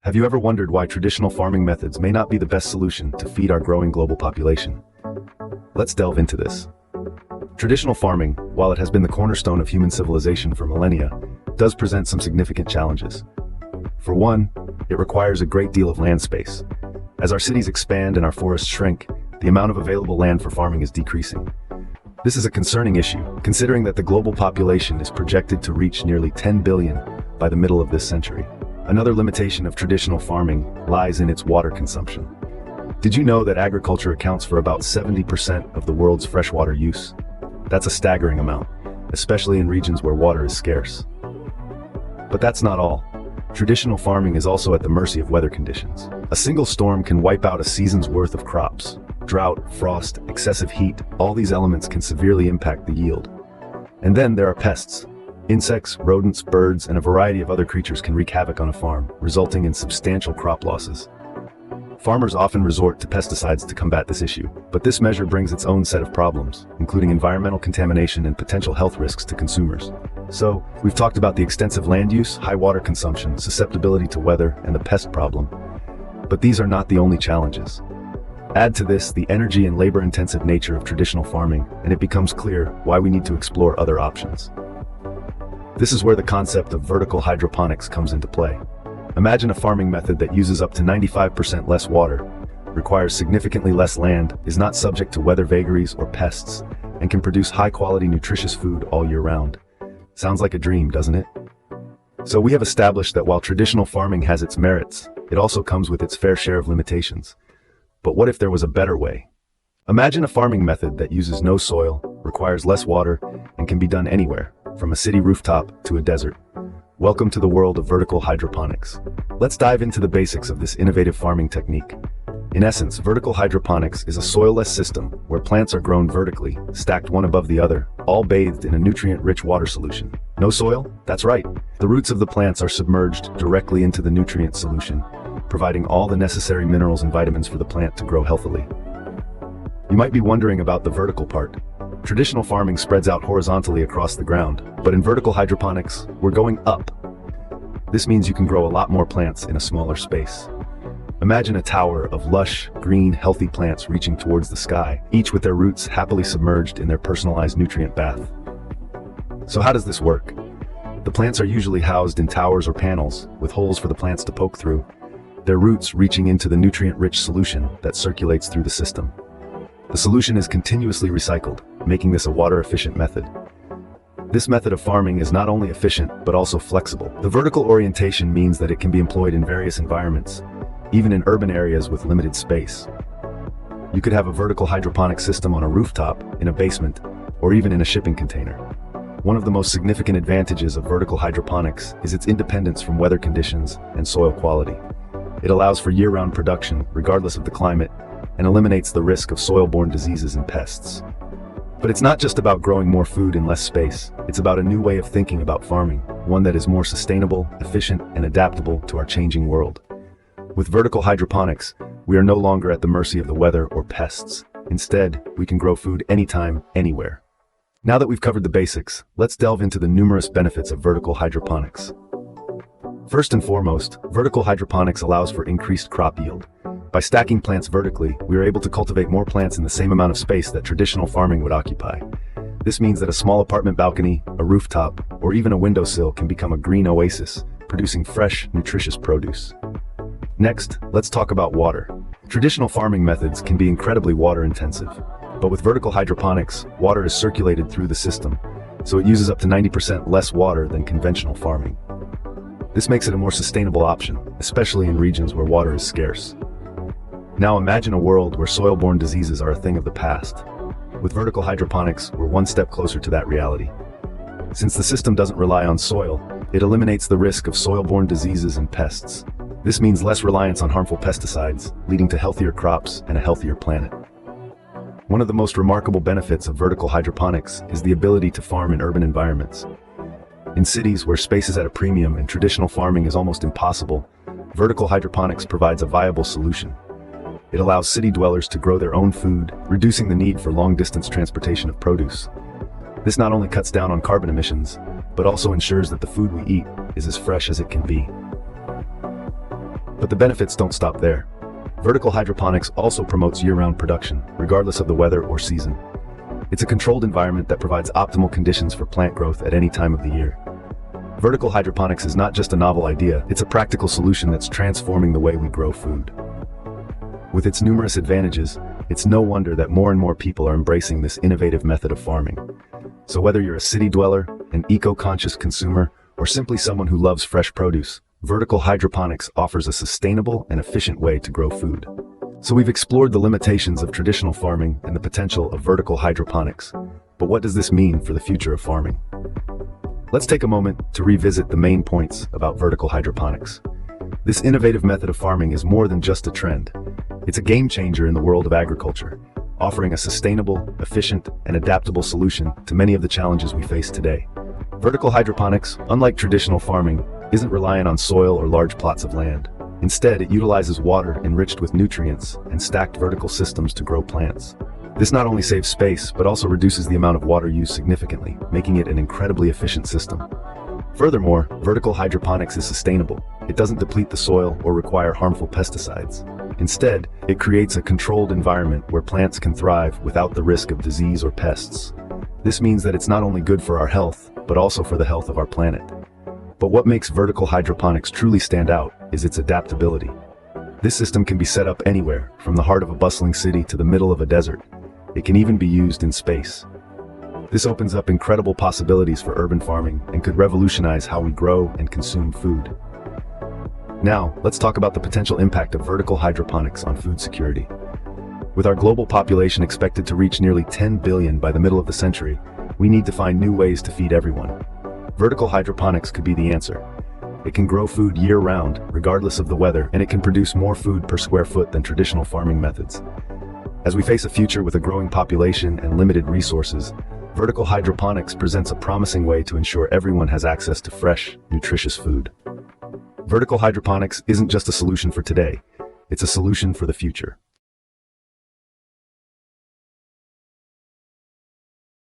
Have you ever wondered why traditional farming methods may not be the best solution to feed our growing global population? Let's delve into this. Traditional farming, while it has been the cornerstone of human civilization for millennia, does present some significant challenges. For one, it requires a great deal of land space. As our cities expand and our forests shrink, the amount of available land for farming is decreasing. This is a concerning issue, considering that the global population is projected to reach nearly 10 billion by the middle of this century. Another limitation of traditional farming lies in its water consumption. Did you know that agriculture accounts for about 70% of the world's freshwater use? That's a staggering amount, especially in regions where water is scarce. But that's not all. Traditional farming is also at the mercy of weather conditions. A single storm can wipe out a season's worth of crops. Drought, frost, excessive heat, all these elements can severely impact the yield. And then there are pests. Insects, rodents, birds, and a variety of other creatures can wreak havoc on a farm, resulting in substantial crop losses. Farmers often resort to pesticides to combat this issue, but this measure brings its own set of problems, including environmental contamination and potential health risks to consumers. So, we've talked about the extensive land use, high water consumption, susceptibility to weather, and the pest problem. But these are not the only challenges. Add to this the energy and labor-intensive nature of traditional farming, and it becomes clear why we need to explore other options. This is where the concept of vertical hydroponics comes into play. Imagine a farming method that uses up to 95% less water, requires significantly less land, is not subject to weather vagaries or pests, and can produce high-quality nutritious food all year round. Sounds like a dream, doesn't it? So we have established that while traditional farming has its merits, it also comes with its fair share of limitations. But what if there was a better way? Imagine a farming method that uses no soil, requires less water, and can be done anywhere, from a city rooftop to a desert. Welcome to the world of vertical hydroponics. Let's dive into the basics of this innovative farming technique. In essence, vertical hydroponics is a soil-less system where plants are grown vertically, stacked one above the other, all bathed in a nutrient-rich water solution. No soil? That's right. The roots of the plants are submerged directly into the nutrient solution, providing all the necessary minerals and vitamins for the plant to grow healthily. You might be wondering about the vertical part. Traditional farming spreads out horizontally across the ground, but in vertical hydroponics, we're going up. This means you can grow a lot more plants in a smaller space. Imagine a tower of lush, green, healthy plants reaching towards the sky, each with their roots happily submerged in their personalized nutrient bath. So how does this work? The plants are usually housed in towers or panels, with holes for the plants to poke through, their roots reaching into the nutrient-rich solution that circulates through the system. The solution is continuously recycled, making this a water-efficient method. This method of farming is not only efficient, but also flexible. The vertical orientation means that it can be employed in various environments, even in urban areas with limited space. You could have a vertical hydroponic system on a rooftop, in a basement, or even in a shipping container. One of the most significant advantages of vertical hydroponics is its independence from weather conditions and soil quality. It allows for year-round production, regardless of the climate, and eliminates the risk of soil-borne diseases and pests. But it's not just about growing more food in less space. It's about a new way of thinking about farming, one that is more sustainable, efficient, and adaptable to our changing world. With vertical hydroponics, we are no longer at the mercy of the weather or pests. Instead, we can grow food anytime, anywhere. Now that we've covered the basics, let's delve into the numerous benefits of vertical hydroponics. First and foremost, vertical hydroponics allows for increased crop yield. By stacking plants vertically, we are able to cultivate more plants in the same amount of space that traditional farming would occupy. This means that a small apartment balcony, a rooftop, or even a windowsill can become a green oasis, producing fresh, nutritious produce. Next, let's talk about water. Traditional farming methods can be incredibly water-intensive, but with vertical hydroponics, water is circulated through the system, so it uses up to 90% less water than conventional farming. This makes it a more sustainable option, especially in regions where water is scarce. Now imagine a world where soil-borne diseases are a thing of the past. With vertical hydroponics, we're one step closer to that reality. Since the system doesn't rely on soil, it eliminates the risk of soil-borne diseases and pests. This means less reliance on harmful pesticides, leading to healthier crops and a healthier planet. One of the most remarkable benefits of vertical hydroponics is the ability to farm in urban environments. In cities where space is at a premium and traditional farming is almost impossible, vertical hydroponics provides a viable solution. It allows city dwellers to grow their own food, reducing the need for long-distance transportation of produce. This not only cuts down on carbon emissions, but also ensures that the food we eat is as fresh as it can be. But the benefits don't stop there. Vertical hydroponics also promotes year-round production, regardless of the weather or season. It's a controlled environment that provides optimal conditions for plant growth at any time of the year. Vertical hydroponics is not just a novel idea, it's a practical solution that's transforming the way we grow food. With its numerous advantages, it's no wonder that more and more people are embracing this innovative method of farming. So whether you're a city dweller, an eco-conscious consumer, or simply someone who loves fresh produce, vertical hydroponics offers a sustainable and efficient way to grow food. So we've explored the limitations of traditional farming and the potential of vertical hydroponics. But what does this mean for the future of farming? Let's take a moment to revisit the main points about vertical hydroponics. This innovative method of farming is more than just a trend. It's a game changer in the world of agriculture, offering a sustainable, efficient, and adaptable solution to many of the challenges we face today. Vertical hydroponics, unlike traditional farming, isn't reliant on soil or large plots of land. Instead, it utilizes water enriched with nutrients and stacked vertical systems to grow plants. This not only saves space, but also reduces the amount of water used significantly, making it an incredibly efficient system. Furthermore, vertical hydroponics is sustainable. It doesn't deplete the soil or require harmful pesticides. Instead, it creates a controlled environment where plants can thrive without the risk of disease or pests. This means that it's not only good for our health, but also for the health of our planet. But what makes vertical hydroponics truly stand out is its adaptability. This system can be set up anywhere, from the heart of a bustling city to the middle of a desert. It can even be used in space. This opens up incredible possibilities for urban farming and could revolutionize how we grow and consume food. Now, let's talk about the potential impact of vertical hydroponics on food security. With our global population expected to reach nearly 10 billion by the middle of the century, we need to find new ways to feed everyone. Vertical hydroponics could be the answer. It can grow food year-round, regardless of the weather, and it can produce more food per square foot than traditional farming methods. As we face a future with a growing population and limited resources, vertical hydroponics presents a promising way to ensure everyone has access to fresh, nutritious food. Vertical hydroponics isn't just a solution for today, it's a solution for the future.